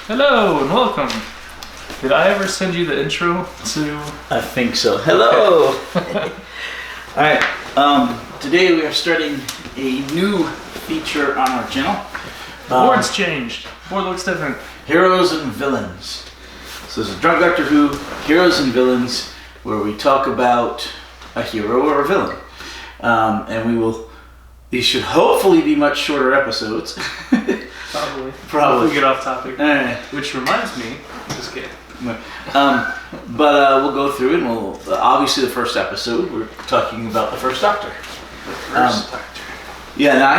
Hello and welcome. Did I ever send you the intro to? I think so. Hello. Alright, today we are starting a new feature on our channel. The board's changed. The board looks different. Heroes and Villains. So this is Drunk Doctor Who, Heroes and Villains, where we talk about a hero or a villain. These should hopefully be much shorter episodes. Probably. Probably. We get off topic. Alright. Which reminds me, just kidding. We'll go through and we'll, obviously the first episode, we're talking about the First Doctor. The First Doctor. Yeah, now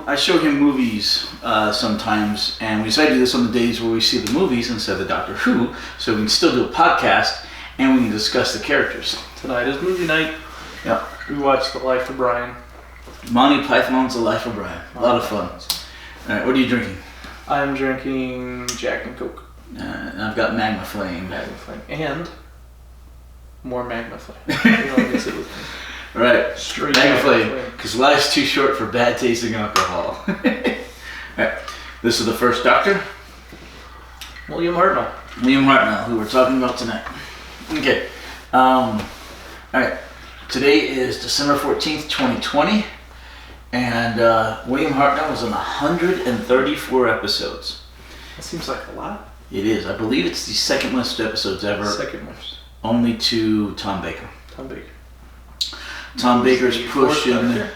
I show him movies sometimes, and we decided to do this on the days where we see the movies instead of the Doctor Who, so we can still do a podcast and we can discuss the characters. Tonight is movie night. Yep. We watched The Life of Brian. Monty Python's The Life of Brian. A lot of fun. Alright, what are you drinking? I'm drinking Jack and Coke. And I've got Magma Flame. Magma Flame. And more Magma Flame. You don't mix it with me. Right. Straight Magma Flame. Because life's too short for bad tasting alcohol. Alright. This is the First Doctor. William Hartnell. William Hartnell, who we're talking about tonight. Okay. Alright. Today is December 14th, 2020. And William Hartnell was on 134 episodes. That seems like a lot. It is. I believe it's the second most episodes ever. Second most. Only to Tom Baker. Tom Baker. Tom Baker's pushing. Doctor?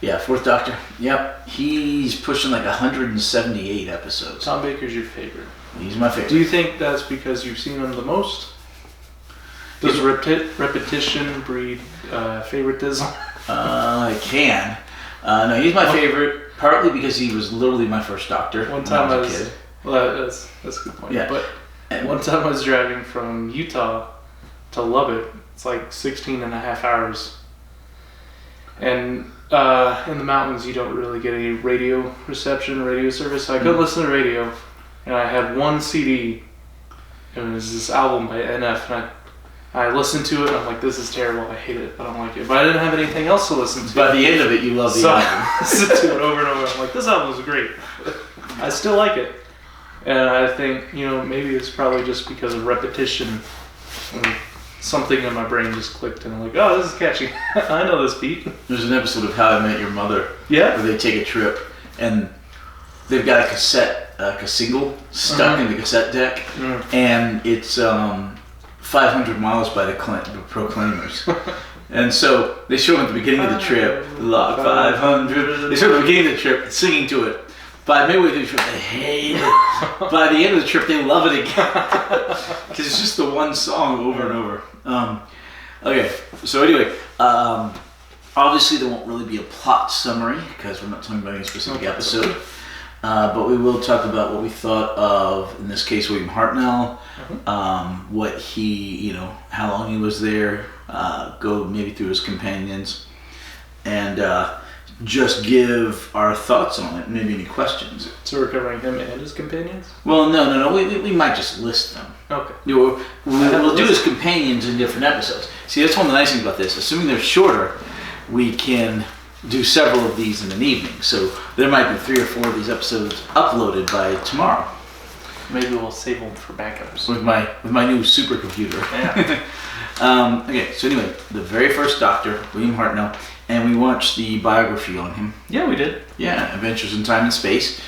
Yeah, Fourth Doctor. Yep. He's pushing like 178 episodes. Tom Baker's your favorite. He's my favorite. Do you think that's because you've seen him the most? Does repetition breed favoritism? I can. No, he's my favorite, partly because he was literally my first Doctor One time when I was a kid. Well, that's a good point. Yeah. But one time I was driving from Utah to Lubbock. It's like 16 and a half hours. And in the mountains, you don't really get any radio reception, radio service. So I couldn't listen to radio. And I had one CD. It was this album by NF. And I listened to it and I'm like, this is terrible. I hate it. I don't like it. But I didn't have anything else to listen to. By the end of it, you love the album. I listened to it over and over. I'm like, this album is great. I still like it. And I think, maybe it's probably just because of repetition. And something in my brain just clicked and I'm like, oh, this is catchy. I know this beat. There's an episode of How I Met Your Mother Yeah. where they take a trip and they've got a single stuck in the cassette deck, and it's 500 miles by the Proclaimers. And so they show them at the beginning of the trip, Lot 500. They show them at the beginning of the trip singing to it. By midway through the trip, they hate it. By the end of the trip, they love it again. Because it's just the one song over and over. Okay, so anyway, obviously there won't really be a plot summary because we're not talking about any specific episode. But we will talk about what we thought of, in this case, William Hartnell, what he, how long he was there, go maybe through his companions, and just give our thoughts on it, maybe any questions. So we're covering him and his companions? Well, no, we might just list them. Okay. We'll do his companions in different episodes. See, that's one of the nice things about this. Assuming they're shorter, we can do several of these in an evening. So there might be 3 or 4 of these episodes uploaded by tomorrow. Maybe we'll save them for backups. With my new supercomputer. Yeah. Okay, so anyway, the very first Doctor, William Hartnell, and we watched the biography on him. Yeah, we did. Yeah, Adventures in Time and Space.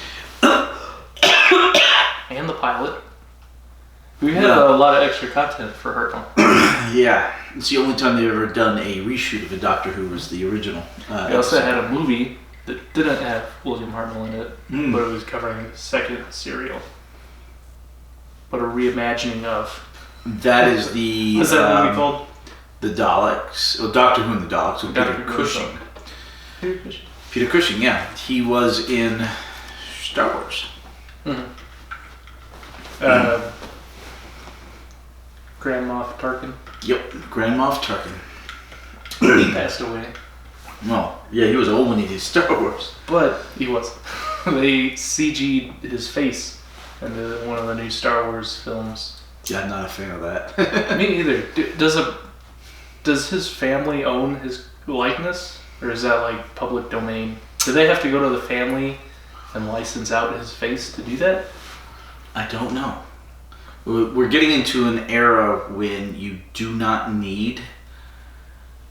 And the pilot. We had a lot of extra content for Hartnell. Yeah, it's the only time they've ever done a reshoot of a Doctor Who was the original. We also had a movie that didn't have William Hartnell in it, but it was covering the second serial. But a reimagining of. That is the. What's that movie called? The Daleks. Well, Doctor Who and the Daleks with Peter Cushing. Peter Cushing. Peter Cushing, yeah. He was in Star Wars. Mm-hmm. Grand Moff Tarkin. Yep, Grand Moff Tarkin. He passed away. Well, yeah, he was old when he did Star Wars. But he was. They CG'd his face in one of the new Star Wars films. Yeah, I'm not a fan of that. Me either. Does his family own his likeness? Or is that like public domain? Do they have to go to the family and license out his face to do that? I don't know. We're getting into an era when you do not need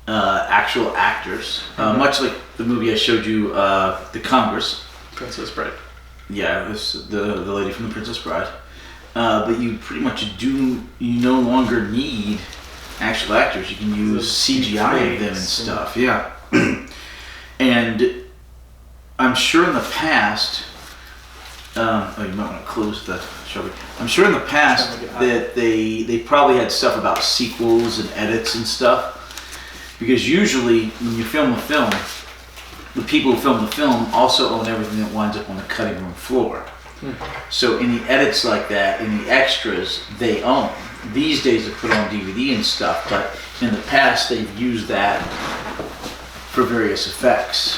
actual actors. Much like the movie I showed you, The Congress. Princess Bride. Yeah, the lady from The Princess Bride. But you pretty much you no longer need actual actors. You can use CGI of them and stuff. Yeah. And I'm sure in the past, you might want to close the show. I'm sure in the past that they probably had stuff about sequels and edits and stuff. Because usually when you film a film, the people who film the film also own everything that winds up on the cutting room floor. So any edits like that, any extras, they own. These days they put on DVD and stuff, but in the past they've used that for various effects.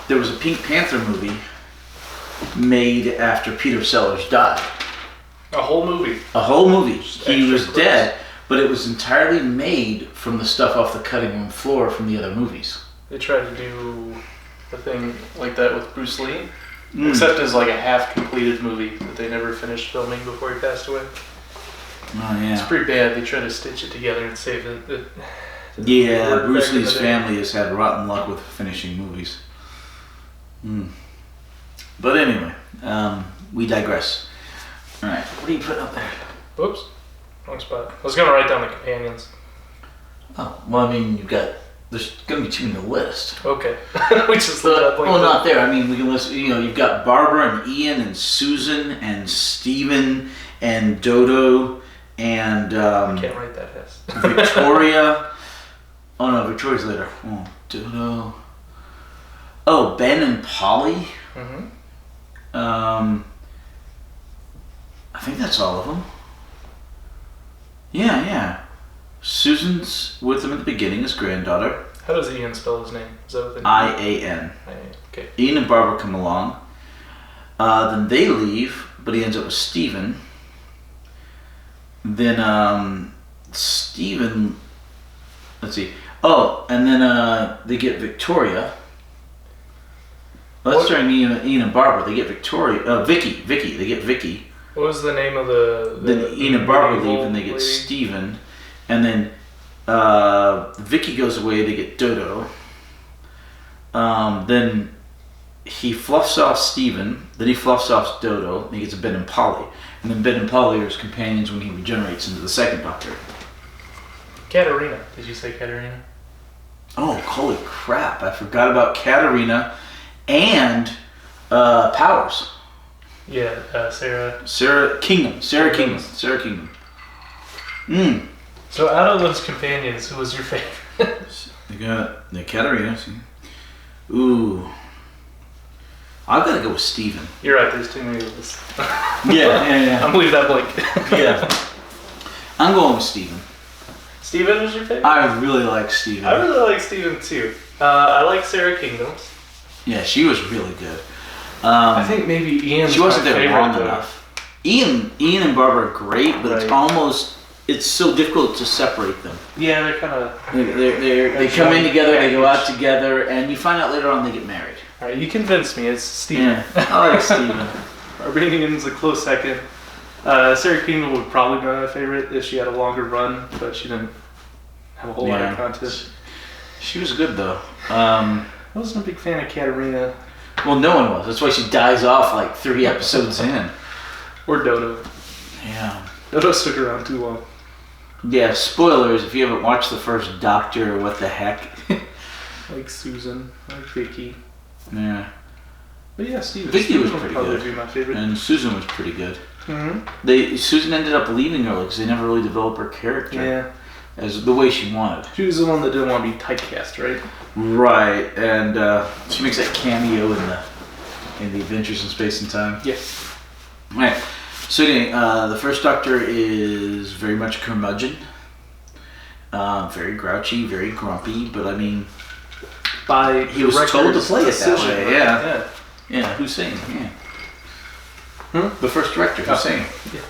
There was a Pink Panther movie made after Peter Sellers died. A whole movie? A whole movie. He was dead, but it was entirely made from the stuff off the cutting room floor from the other movies. They tried to do a thing like that with Bruce Lee. Except as like a half-completed movie that they never finished filming before he passed away. Oh yeah. It's pretty bad. They try to stitch it together and save it. Yeah, Bruce Lee's family has had rotten luck with finishing movies. But anyway, we digress. All right, what are you putting up there? Whoops, wrong spot. I was gonna write down the companions. Oh, well, I mean, there's gonna be too many to list. Okay, we just looked up. Well, not there. I mean, we can list. You've got Barbara and Ian and Susan and Stephen and Dodo and I can't write that fast. Victoria. Oh no, Victoria's later. Oh, Dodo. Oh, Ben and Polly. I think that's all of them. Yeah. Susan's with him at the beginning, his granddaughter. How does Ian spell his name? Is that what they I-A-N. Okay. Ian and Barbara come along. Then they leave, but he ends up with Stephen. Then Stephen, let's see. Oh, and then they get Victoria. Well, that's during Ian and Barbara. They get Victoria. Vicky. They get Vicky. What was the name of the then Ian and Barbara leave, and they get Stephen. And then Vicky goes away. They get Dodo. Then he fluffs off Stephen. Then he fluffs off Dodo. And he gets Ben and Polly. And then Ben and Polly are his companions when he regenerates into the second Doctor. Katarina. Did you say Katarina? Oh, holy crap! I forgot about Katarina and Powers. Yeah, Sarah. Sarah Kingdom. So out of those companions, who was your favorite? You got the Katarina. Ooh. I've got to go with Stephen. You're right, there's too many of us. Yeah. I'm leaving that blank. Yeah. I'm going with Stephen. Stephen was your favorite? I really like Stephen. I really like Stephen too. I like Sarah Kingdoms. Yeah, she was really good. I think maybe Ian's she wasn't my there favorite, long though. enough. Ian and Barbara are great, but Right. it's so difficult to separate them. Yeah, they're kind of... They come in together, they go out together, and you find out later on they get married. Alright, you convinced me. It's Stephen. Yeah, I like Stephen. Arbanian's a close second. Sarah Kingdom would probably be my favorite if she had a longer run, but she didn't have a whole lot of content. She was good though. I wasn't a big fan of Katarina. Well, no one was. That's why she dies off like 3 episodes in. Or Dodo. Yeah. Dodo stuck around too long. Yeah, spoilers if you haven't watched the first Doctor, what the heck. Like Susan, like Vicky. Yeah. But yeah, Stephen. Vicky was would pretty probably good. be my favorite. And Susan was pretty good. Mm-hmm. Susan ended up leaving early because they never really developed her character as the way she wanted. She was the one that didn't want to be typecast, right? Right, and she makes that cameo in the Adventures in Space and Time. Yes. Right. So anyway, the first Doctor is very much curmudgeon, very grouchy, very grumpy. But I mean, he was told to play it that way. Right? Yeah. Hussein. Yeah. Hmm? The first director, Hussein. Yeah.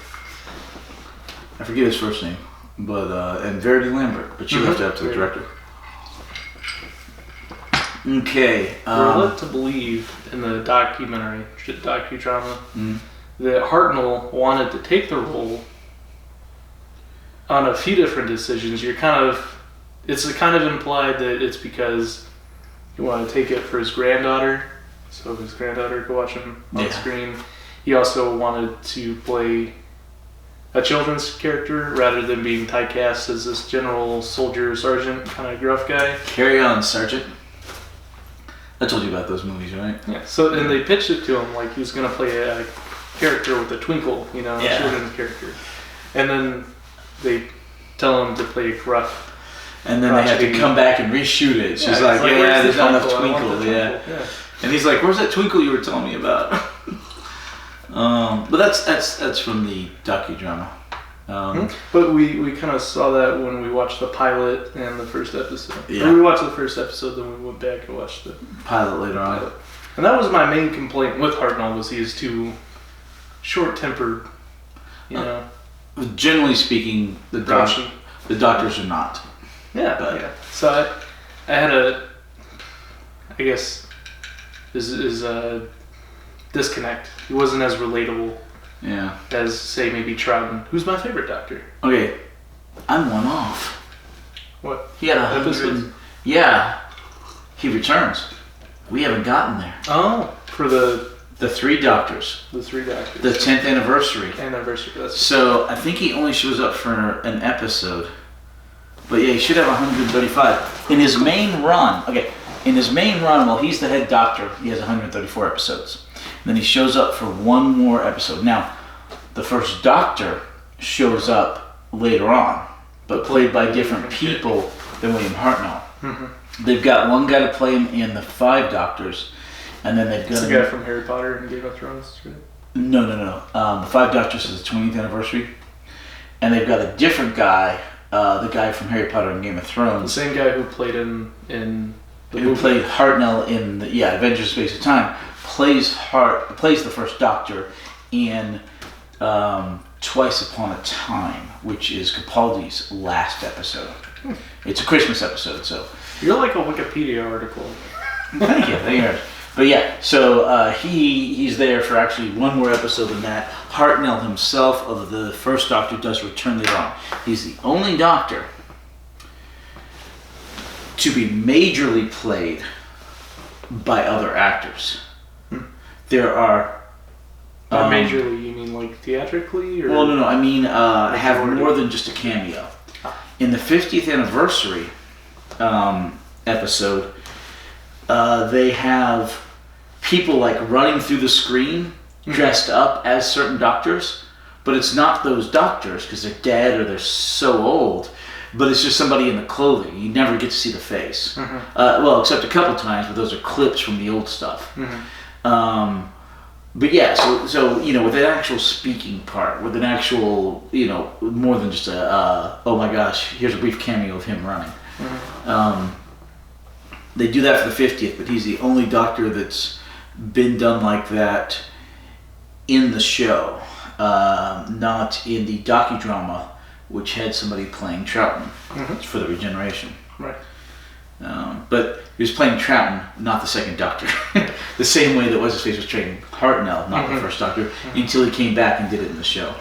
I forget his first name, but and Verity Lambert, but she left it up to the director. Okay. We're led to believe in the documentary, docudrama, that Hartnell wanted to take the role on a few different decisions. It's kind of implied that it's because he wanted to take it for his granddaughter, so his granddaughter could watch him on screen. He also wanted to play a children's character rather than being typecast as this general soldier sergeant kind of gruff guy. Carry on, Sergeant. I told you about those movies, right? Yeah. So and they pitched it to him like he was going to play a character with a twinkle, a children's character, and then they tell him to play a gruff. And then they have to come back and reshoot it. She's like, there's not enough twinkle. Yeah. And he's like, where's that twinkle you were telling me about? But that's from the docudrama. But we kind of saw that when we watched the pilot and the first episode. Yeah. When we watched the first episode, then we went back and watched the pilot later on. And that was my main complaint with Hartnell, was he is too short-tempered, Generally speaking, the doctors are not. Yeah, yeah. So I had I guess, is a disconnect. He wasn't as relatable as, say, maybe Troughton, who's my favorite doctor. Okay, I'm one off. What? He had 100. Yeah, he returns. We haven't gotten there. Oh, for the 3 doctors. The 3 doctors. The 10th anniversary. So I think he only shows up for an episode. But yeah, he should have 135. In his main run, well, he's the head doctor. He has 134 episodes. And then he shows up for one more episode. Now, the first doctor shows up later on, but played by different people than William Hartnell. Mm-hmm. They've got one guy to play him in the 5 Doctors, and then they've got the guy from Harry Potter and Game of Thrones, right? No. The 5 Doctors is the 20th anniversary, and they've got a different guy. The guy from Harry Potter and Game of Thrones. The same guy who played in the who movie. Played Hartnell in the Avengers: Space of Time, plays the first Doctor in Twice Upon a Time, which is Capaldi's last episode. It's a Christmas episode, so you're like a Wikipedia article. Thank you. But yeah, so he's there for actually one more episode than that. Hartnell himself, of the first Doctor, does return later on. He's the only Doctor to be majorly played by other actors. There are... majorly, you mean like theatrically? Or well, no, I mean have more than just a cameo. In the 50th anniversary episode, they have people like running through the screen dressed up as certain doctors, but it's not those doctors because they're dead or they're so old, but it's just somebody in the clothing. You never get to see the face. Well, except a couple times, but those are clips from the old stuff. But yeah, so with an actual speaking part, with an actual, more than just oh my gosh, here's a brief cameo of him running. They do that for the 50th, but he's the only Doctor that's been done like that in the show, not in the docudrama, which had somebody playing Troughton for the regeneration. Right. But he was playing Troughton, not the second Doctor. The same way that What's-His-Face was training Hartnell, not the first Doctor, until he came back and did it in the show.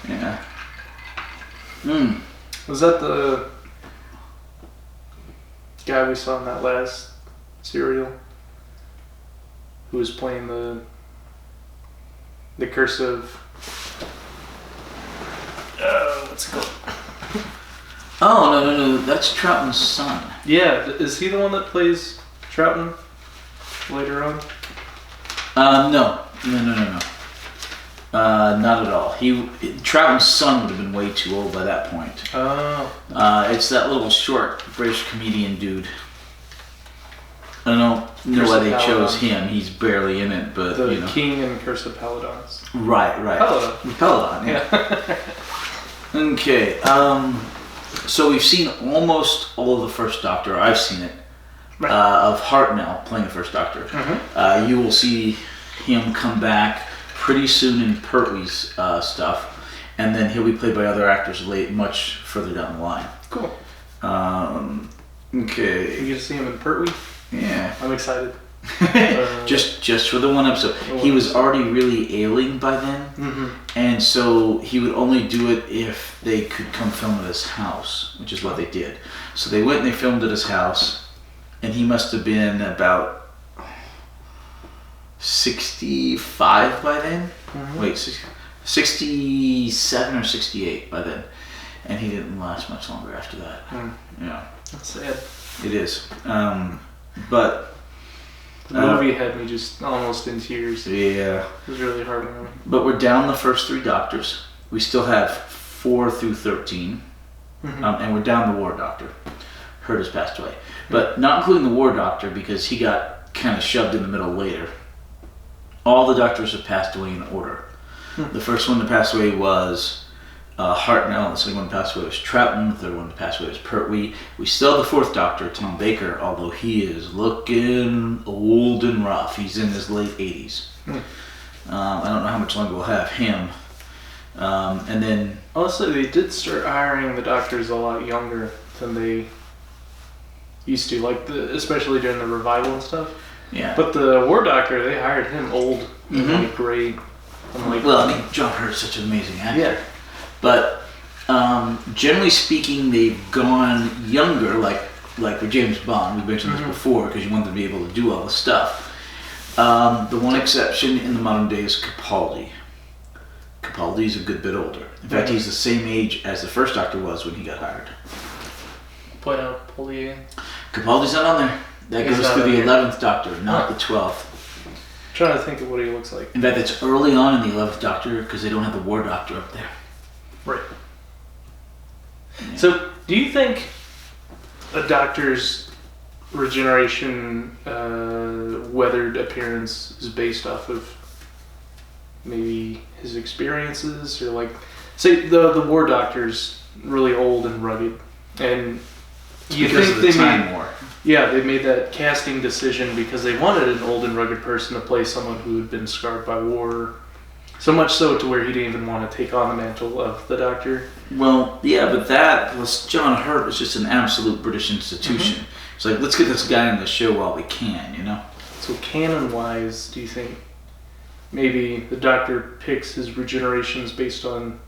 Yeah. Was that the guy we saw in that last serial who was playing the curse of what's it called? Oh, no, that's Troughton's son. Yeah, is he the one that plays Troughton later on? No. Not at all. Troughton's son would have been way too old by that point. Oh. It's that little short British comedian dude. I don't know why they chose him. He's barely in it, but the King and Curse of Paladons. Right. Paladon, yeah. Okay. So we've seen almost all of the first Doctor. I've seen it. Right. Of Hartnell playing the first Doctor. You will see him come back pretty soon in Pertwee's stuff, and then he'll be played by other actors much further down the line. Cool. Okay. You get to see him in Pertwee? Yeah. I'm excited. just for the one episode. He was already really ailing by then, and so he would only do it if they could come film at his house, which is what they did. So they went and they filmed at his house, and he must have been about 65 by then. Wait, 67 or 68 by then, and he didn't last much longer after that. Yeah, that's sad. It is, but. The movie had me just almost in tears. Yeah. It was really heartwarming. But we're down the first 3 doctors. We still have 4 through 13. And we're down the war doctor. Hurt has passed away. But not including the war doctor because he got kind of shoved in the middle later. All the doctors have passed away in order. The first one to pass away was Hartnell, the second one to pass away was Troughton, the third one to pass away was Pertwee. We still have the 4th Doctor, Tom Baker, although he is looking old and rough. He's in his late 80s. I don't know how much longer we'll have him. And then... Also, they did start hiring the doctors a lot younger than they used to, like especially during the revival and stuff. Yeah. But the War Doctor, they hired him old and like great. Well, I mean, John Hurt is such an amazing actor. Yeah. But generally speaking, they've gone younger, like with James Bond. We mentioned this before because you want them to be able to do all the stuff. The one exception in the modern day is Capaldi. Capaldi's a good bit older. In fact, he's the same age as the first Doctor was when he got hired. Point out Capaldi. Capaldi's not on there. That goes to the 11th Doctor, not the 12th. I'm trying to think of what he looks like. In fact, it's early on in the 11th Doctor because they don't have the War Doctor up there. Right. Yeah. So, do you think a Doctor's regeneration weathered appearance is based off of maybe his experiences, or like, say the War Doctor's really old and rugged, and you think they made that casting decision because they wanted an old and rugged person to play someone who had been scarred by war. So much so to where he didn't even want to take on the mantle of the Doctor. Well, yeah, but that was John Hurt was just an absolute British institution. It's like, let's get this guy on the show while we can, you know? So canon-wise, do you think maybe the Doctor picks his regenerations based on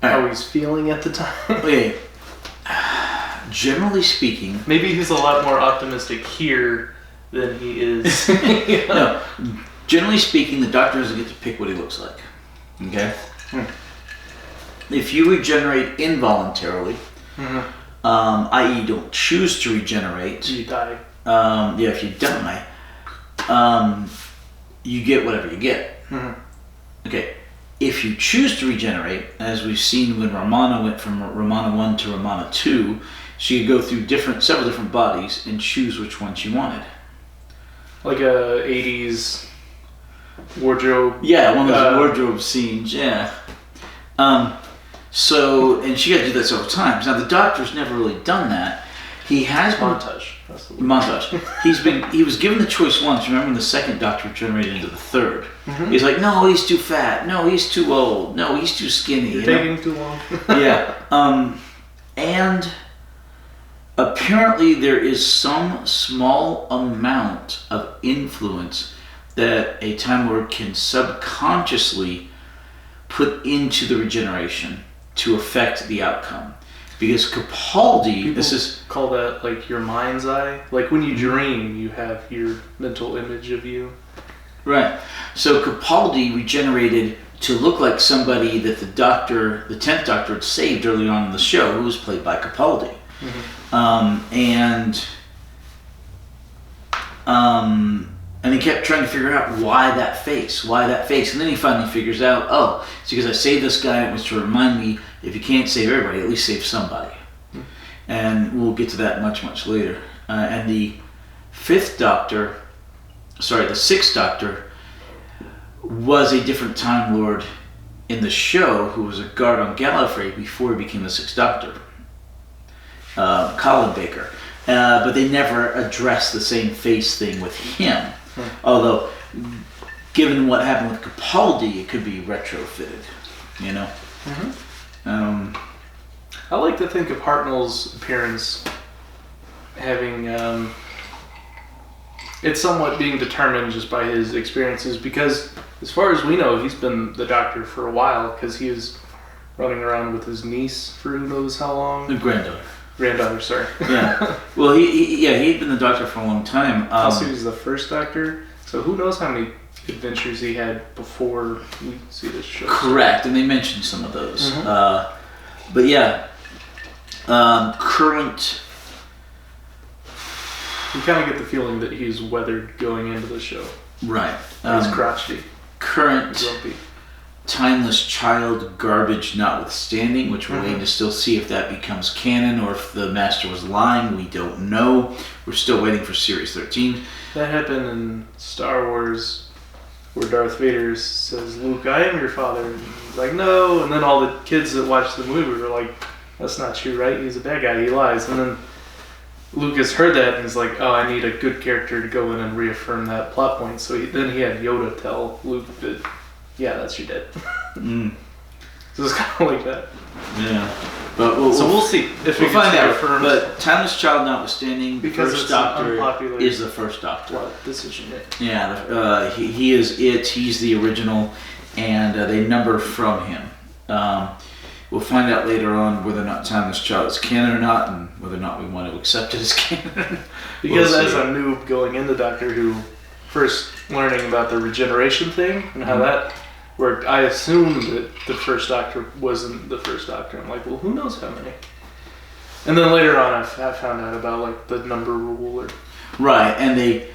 how he's feeling at the time? Okay. Generally speaking... Maybe he's a lot more optimistic here than he is... No. Generally speaking, the Doctor doesn't get to pick what he looks like. Okay? If you regenerate involuntarily, i.e. don't choose to regenerate... You die. If you die, you get whatever you get. Okay. If you choose to regenerate, as we've seen when Romana went from Romana 1 to Romana 2, she could go through several different bodies and choose which one she wanted. Like a 80s... wardrobe. Yeah, one of those wardrobe scenes, yeah. So, and she got to do that several times. Now, the Doctor's never really done that. He has montage. That's the word. Montage. He was given the choice once. Remember when the second Doctor regenerated into the third? He's like, no, he's too fat. No, he's too old. No, he's too skinny. You're taking too long. Yeah. And apparently there is some small amount of influence that a Time Lord can subconsciously put into the regeneration to affect the outcome. Because Capaldi, People call that like your mind's eye. Like when you dream, you have your mental image of you. Right. So Capaldi regenerated to look like somebody that the 10th Doctor had saved early on in the show, who was played by Capaldi. And he kept trying to figure out why that face, and then he finally figures out, oh, it's because I saved this guy. It was to remind me, if you can't save everybody, at least save somebody. And we'll get to that much, much later. And the 6th Doctor was a different Time Lord in the show who was a guard on Gallifrey before he became the 6th Doctor, Colin Baker. But they never addressed the same face thing with him. Although, given what happened with Capaldi, it could be retrofitted, you know? I like to think of Hartnell's appearance having it's somewhat being determined just by his experiences, because as far as we know, he's been the Doctor for a while, because he was running around with his niece for who knows how long. The granddaughter. Granddaughter, sorry. Yeah. Well, he'd been the Doctor for a long time. Also, he was the first Doctor, so who knows how many adventures he had before we see this show. Correct, and they mentioned some of those. Mm-hmm. But yeah, current... You kind of get the feeling that he's weathered going into the show. Right. He's crotchety. Current grumpy. Timeless Child garbage notwithstanding, which we're waiting to still see if that becomes canon or if the Master was lying. We don't know. We're still waiting for Series 13. That happened in Star Wars, where Darth Vader says, "Luke, I am your father." And he's like, "No." And then all the kids that watched the movie were like, "That's not true, right? He's a bad guy. He lies." And then Lucas heard that and he's like, "Oh, I need a good character to go in and reaffirm that plot point." So then he had Yoda tell Luke that, "Yeah, that's your dad." So it's kind of like that. Yeah. But we'll see if we'll find out. reaffirmed. But Timeless Child notwithstanding, Because First it's Doctor unpopular is the First Doctor. plot decision. Yeah, he is it. He's the original, and they number from him. We'll find out later on whether or not Timeless Child is canon or not, and whether or not we want to accept it as canon. Because as a noob going into Doctor Who, first learning about the regeneration thing and how that worked, I assumed that the First Doctor wasn't the First Doctor. I'm like, well, who knows how many? And then later on, I found out about like the number rule. Right, and they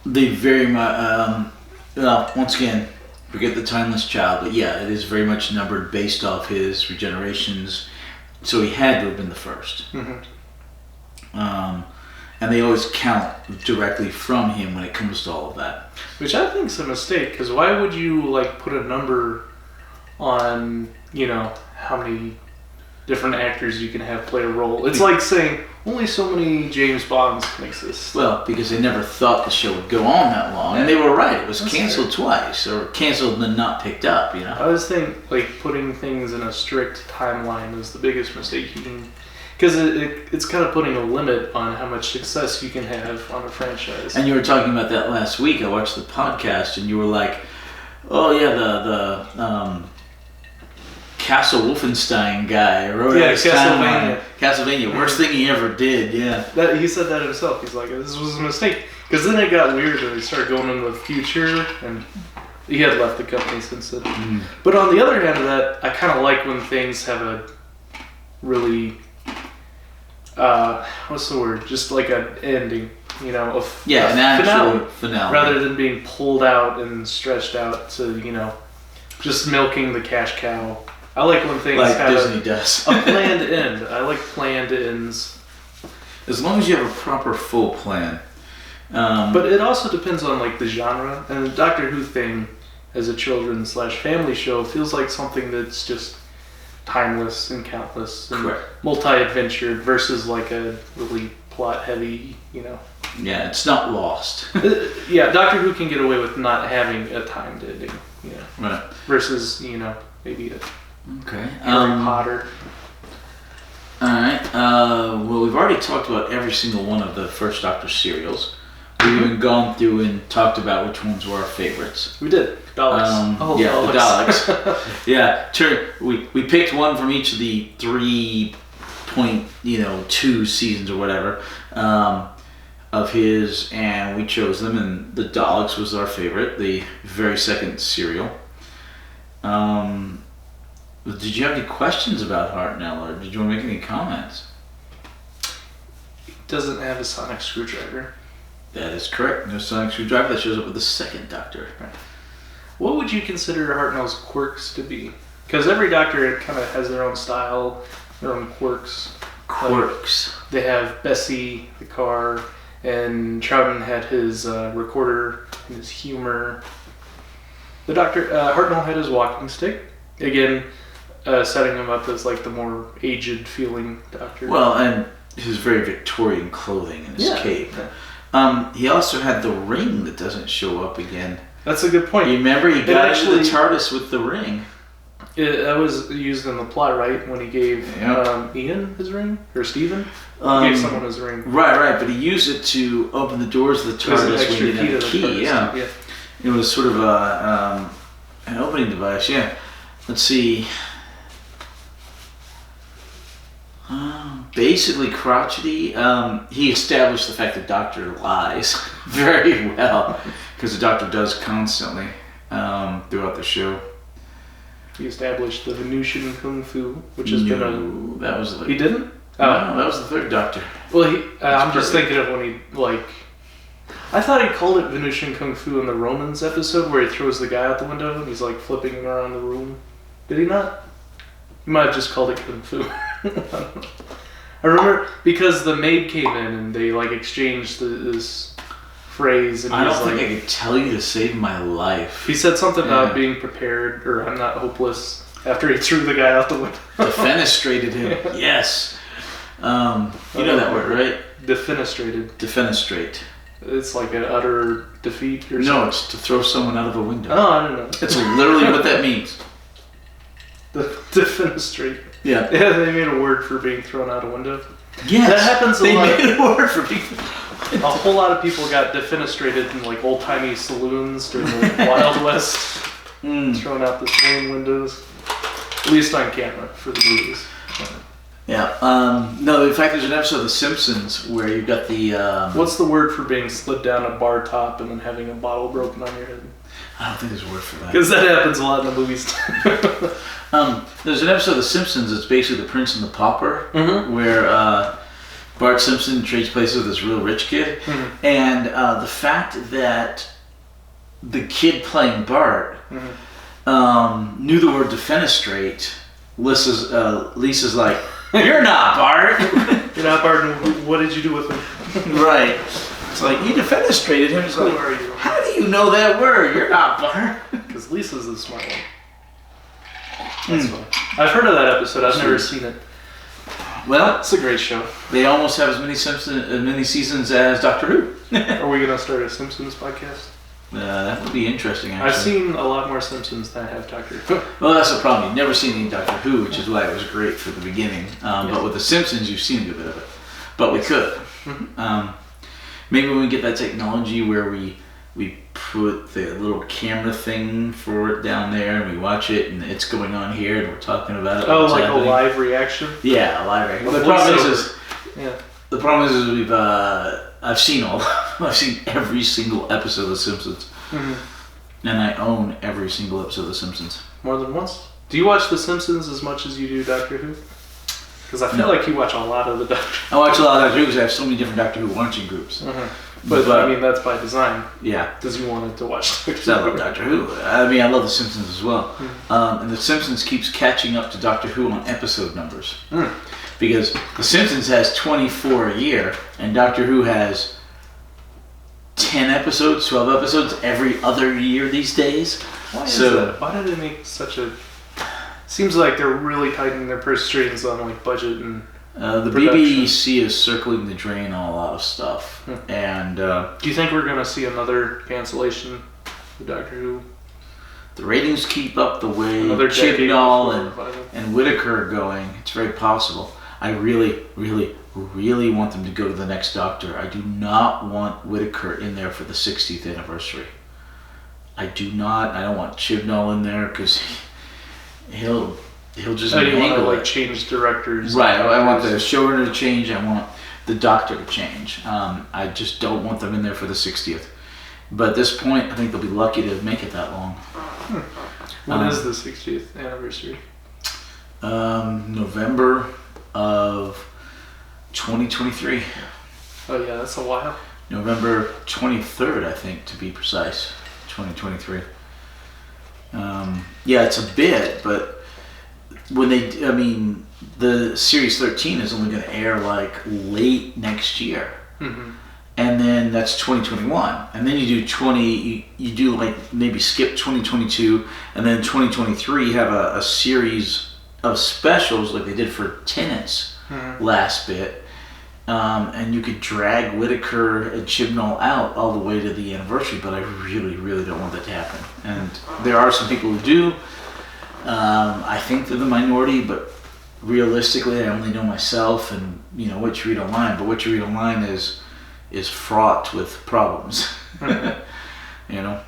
very much. Once again, forget the Timeless Child, but yeah, it is very much numbered based off his regenerations. So he had to have been the first. And they always count directly from him when it comes to all of that. Which I think is a mistake, because why would you like put a number on, how many different actors you can have play a role? It's like saying only so many James Bonds can exist. Well, because they never thought the show would go on that long, and they were right. It was canceled twice, or canceled and then not picked up. I always think like putting things in a strict timeline is the biggest mistake you can. Because it's kind of putting a limit on how much success you can have on a franchise. And you were talking about that last week. I watched the podcast, and you were like, "Oh yeah, the Castle Wolfenstein guy wrote Castlevania, worst thing he ever did." Yeah, he said that himself. He's like, "This was a mistake." Because then it got weird, and they started going into the future, and he had left the company since then. But on the other hand of that, I kind of like when things have a really what's the word? Just like an ending, an actual finale, rather than being pulled out and stretched out to, just milking the cash cow. I like when things like have Disney does. a planned end. I like planned ends. As long as you have a proper full plan. But it also depends on like the genre, and the Doctor Who thing as a children's/family show feels like something that's just timeless and countless and multi-adventured versus like a really plot-heavy, Yeah, it's not lost. Yeah, Doctor Who can get away with not having a timed ending, Right. Versus, maybe a Harry Potter. Alright, well, we've already talked about every single one of the First Doctor serials. We've even gone through and talked about which ones were our favorites. We did. Daleks. The Daleks. Yeah, we picked one from each of the 3.2 seasons or whatever of his, and we chose them, and the Daleks was our favorite, the very second serial. Did you have any questions about Hartnell, or did you want to make any comments? He doesn't have a sonic screwdriver. That is correct. No sonic screwdriver. That shows up with the second Doctor. Right. What would you consider Hartnell's quirks to be? Because every Doctor kind of has their own style, their own quirks. Quirks. Like, they have Bessie, the car, and Troughton had his recorder and his humor. The Doctor, Hartnell had his walking stick. Again, setting him up as like the more aged feeling Doctor. Well, and his very Victorian clothing and his cape. Yeah. He also had the ring that doesn't show up again. That's a good point. You remember he got into the TARDIS with the ring. That was used in the plot, right? When he gave Ian his ring? Or Steven? He gave someone his ring. Right. But he used it to open the doors of the TARDIS when he didn't have a key. Yeah. It was sort of an opening device, yeah. Let's see. Basically, crotchety. He established the fact that Doctor lies very well, because the Doctor does constantly throughout the show. He established the Venusian Kung Fu, which has been a... That was He didn't? No, that was the third Doctor. Well, I'm just thinking of when he, like... I thought he called it Venusian Kung Fu in the Romans episode, where he throws the guy out the window and he's, like, flipping him around the room. Did he not? He might have just called it Kung Fu. I remember because the maid came in and they, like, exchanged this phrase. And I don't think I could tell you to save my life. He said something about being prepared, or I'm not hopeless, after he threw the guy out the window. Defenestrated him. Yes. You know that word, right? Defenestrated. Defenestrate. It's like an utter defeat or something. No, it's to throw someone out of a window. Oh, I don't know. That's literally what that means. Defenestrate. Yeah. Yeah, they made a word for being thrown out a window. Yes. That happens a lot. They made a word for being... A whole lot of people got defenestrated in like old-timey saloons during the Wild West. Thrown out the saloon windows. At least on camera for the movies. Yeah. No, in fact, there's an episode of The Simpsons where you've got the... What's the word for being slid down a bar top and then having a bottle broken on your head? I don't think there's a word for that. Because that happens a lot in the movies. There's an episode of The Simpsons that's basically The Prince and the Pauper, where Bart Simpson trades places with this real rich kid. And the fact that the kid playing Bart knew the word defenestrate, Lisa's like, "You're not Bart." You're not Bart, what did you do with him? Right. It's like, he defenestrated him. It's like, Who are you? How do you know that word? You're not Bart. Because Lisa's the smart one. That's fun. I've heard of that episode. I've never seen it. Well, it's a great show. They almost have as many seasons as Doctor Who. Are we going to start a Simpsons podcast? That would be interesting, actually. I've seen a lot more Simpsons than I have Doctor Who. Well, that's the problem. You've never seen any Doctor Who, which is why it was great for the beginning. But with The Simpsons, you've seen a good bit of it. But we could. Maybe when we get that technology where we put the little camera thing for it down there and we watch it and it's going on here and we're talking about it. Oh, like happening. A live reaction? Yeah, a live reaction. Well, the problem is I've seen I've seen every single episode of The Simpsons. And I own every single episode of The Simpsons. More than once? Do you watch The Simpsons as much as you do Doctor Who? Because I feel like you watch a lot of the Doctor Who. I watch a lot of Doctor Who because I have so many different Doctor Who watching groups. But I mean, that's by design. Yeah. Because you wanted to watch Doctor Who. I love Doctor Who. I mean, I love The Simpsons as well. And The Simpsons keeps catching up to Doctor Who on episode numbers. Because The Simpsons has 24 a year, and Doctor Who has 10 episodes, 12 episodes every other year these days. Why is that? Why do they make such a... Seems like they're really tightening their purse strings on like budget and the BBC is circling the drain on a lot of stuff. And do you think we're going to see another cancellation of Doctor Who? The ratings keep up the way Chibnall and Whittaker are going. It's very possible. I really, really, really want them to go to the next Doctor. I do not want Whittaker in there for the 60th anniversary. I do not. I don't want Chibnall in there because he'll just mangle it. Change directors. Right. I want the showrunner to change. I want the Doctor to change. I just don't want them in there for the 60th. But at this point, I think they'll be lucky to make it that long. When is the 60th anniversary? November of 2023. Oh yeah, that's a while. November 23rd, I think, to be precise. 2023. Yeah, it's a bit, but when the series 13 is only going to air like late next year. And then that's 2021. And then you do you do like maybe skip 2022, and then 2023 you have a series of specials like they did for Tenants last bit. And you could drag Whittaker and Chibnall out all the way to the anniversary, but I really, really don't want that to happen. And there are some people who do. I think they're the minority, but realistically, I only know myself and what you read online. But what you read online is fraught with problems. You can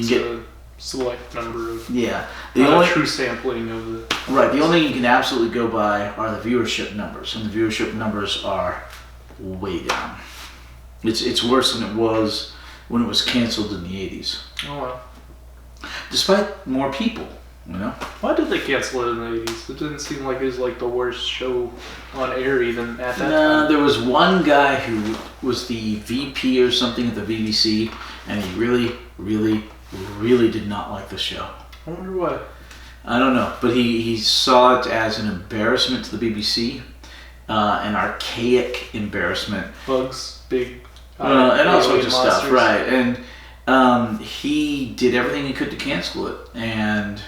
get a select number of the only true sampling of the right. The only thing you can absolutely go by are the viewership numbers, and the viewership numbers are way down. It's worse than it was when it was canceled in the 80s. Oh wow! Despite more people. Why did they cancel it in the 80s? It didn't seem like it was like the worst show on air even at that time. There was one guy who was the VP or something at the BBC, and he really, really, really did not like the show. I wonder why. I don't know, but he saw it as an embarrassment to the BBC, an archaic embarrassment. Bugs, big, and all sorts of monsters. stuff, right? And he did everything he could to cancel it, and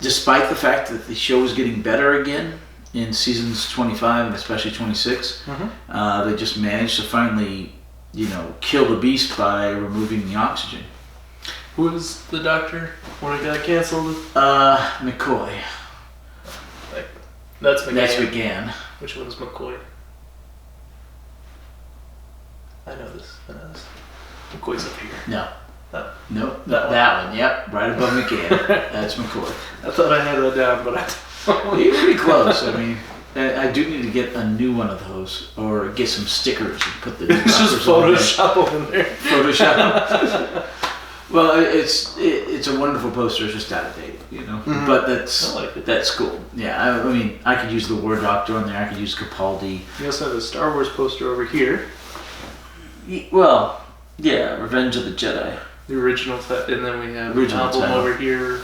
despite the fact that the show was getting better again in seasons 25 and especially 26, they just managed to finally, kill the beast by removing the oxygen. Who was the doctor when it got canceled? McCoy. That's McGann. That's McGann. Which one's McCoy? I know this. McCoy's up here. No. Oh. Nope, that one. Yep, right above McGann. That's McCoy. I thought I had that down, but I don't. You're pretty close. I mean, I do need to get a new one of those, or get some stickers and put the new just Photoshop them in there. Photoshop. Well, it's a wonderful poster. It's just out of date, But that's cool. Yeah, I mean, I could use the War Doctor on there. I could use Capaldi. You also have the Star Wars poster over here. Well, yeah, Revenge of the Jedi. The original, and then we have original an album title. over here.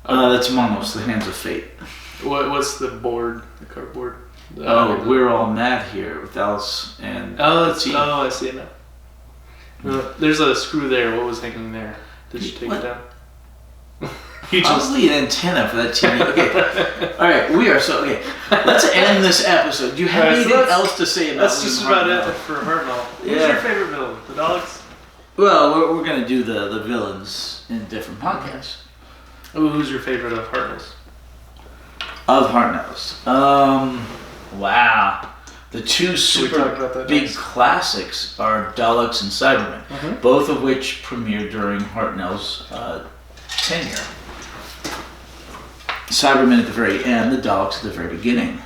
That's Monos, The Hands of Fate. What's the board? The cardboard? We're All Mad Here with Alice and I see it now. There's a screw there. What was hanging there? Did you take it down? Probably an antenna for that TV. Okay. All right. Okay. Let's end this episode. Do you have anything else to say about That's just about it for Hartnell. Who's your favorite villain? The Daleks? Well, we're going to do the villains in different podcasts. Who's your favorite of Hartnell's? Of Hartnell's. Wow. The two super big classics are Daleks and Cybermen, both of which premiered during Hartnell's tenure. Cybermen at the very end, the Daleks at the very beginning.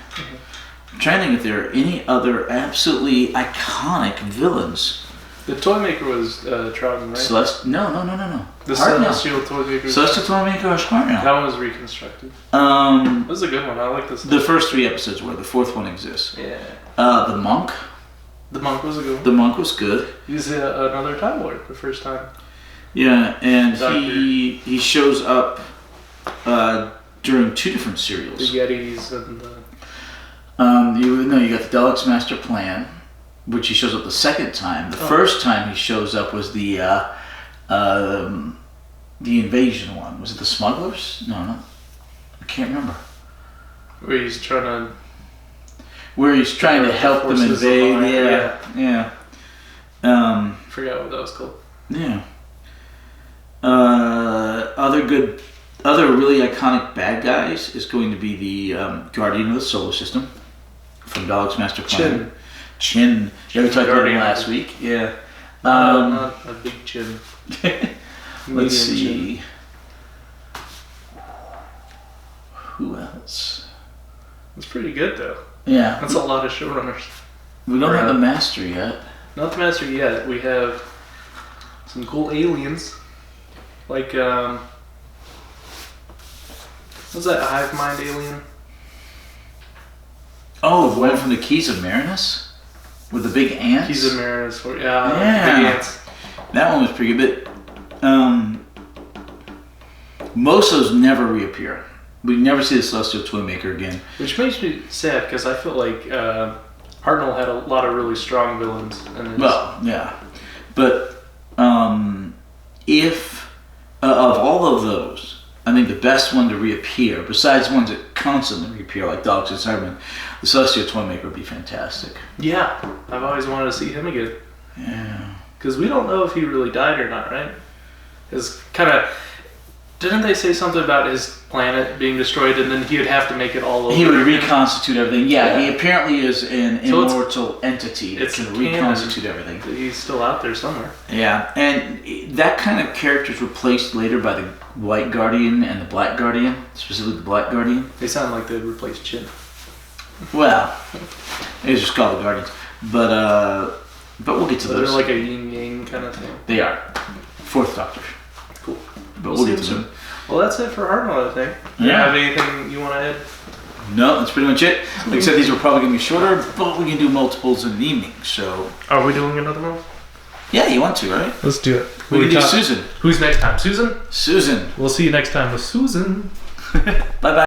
I'm trying to think if there are any other absolutely iconic villains. The Toymaker was Troughton, right? No. The Celestial Toymaker. Celestial Toymaker was Hartnell. That one was reconstructed. That was a good one. I like this. The first 3 episodes were. The 4th one exists. Yeah. The Monk. The Monk was a good one. The Monk was good. He's another Time Lord the first time. Yeah, and he shows up during 2 different serials. The Yetis and the... you got the Daleks Master Plan, which he shows up the second time. The first time he shows up was the invasion one. Was it the Smugglers? No, I can't remember. Where he's trying to help them invade. Yeah. Forgot what that was called. Yeah. Other really iconic bad guys is going to be the Guardian of the Solar System from Daleks Master Plan. Chin. Yeah, we talked about him last week. Yeah. Not a big chin. Let's see. Chin. Who else? It's pretty good though. Yeah. That's a lot of showrunners. We don't have the Master yet. Not the Master yet. We have some cool aliens. Like, what's that hive mind alien? Oh, the one from the Keys of Marinus? With the big ants? Keys of Marinus. Yeah. Big ants. That one was pretty good, but most of those never reappear. We never see the Celestial Toymaker again. Which makes me sad, because I feel like Hartnell had a lot of really strong villains. Well, yeah. But if, of all of those, I think the best one to reappear, besides ones that constantly reappear, like Daleks and Cybermen, the Celestial Toymaker would be fantastic. Yeah, I've always wanted to see him again. Yeah. Because we don't know if he really died or not, right? It's kind of Didn't they say something about his planet being destroyed, and then he would have to make it all over? He would again? reconstitute everything. Yeah, Yeah. he apparently is an So immortal entity that it's can canon. reconstitute everything. He's still out there somewhere. Yeah, and that kind of character is replaced later by the White Guardian and the Black Guardian, specifically the Black Guardian. They sound like they'd replace Chin. Well, it's just called the Guardians, but we'll get to So those. they're like a yin-yang kind of thing. They are. Fourth Doctor. Cool. But we'll get to them. Well, that's it for Hartnell, I think. Do you Yeah. have anything you want to add? No, that's pretty much it. Like I said, these were probably going to be shorter, but we can do multiples in the evening, so... Are we doing another one? Yeah, you want to, right? Let's do it. We can do Susan. Who's next time? Susan? Susan. We'll see you next time with Susan. Bye-bye.